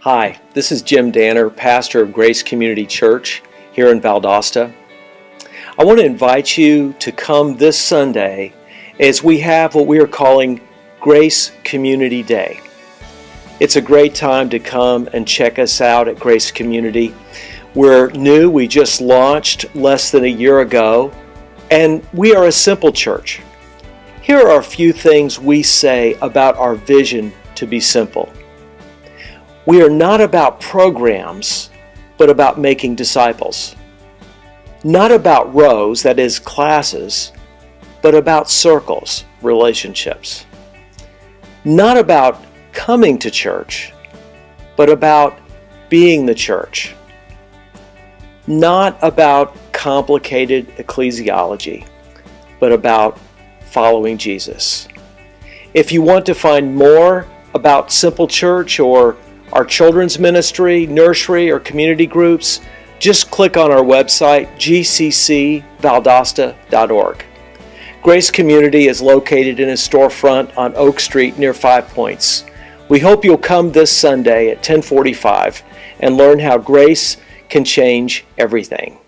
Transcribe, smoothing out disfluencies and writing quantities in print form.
Hi, this is Jim Danner, pastor of Grace Community Church here in Valdosta. I want to invite you to come this Sunday as we have what we are calling Grace Community Day. It's a great time to come and check us out at Grace Community. We're new, we just launched less than a year ago, and we are a simple church. Here are a few things we say about our vision to be simple. We are not about programs, but about making disciples. Not about rows, that is classes, but about circles, relationships. Not about coming to church, but about being the church. Not about complicated ecclesiology, but about following Jesus. If you want to find more about Simple Church or our children's ministry, nursery, or community groups, just click on our website, gccvaldosta.org. Grace Community is located in a storefront on Oak Street near Five Points. We hope you'll come this Sunday at 10:45 and learn how grace can change everything.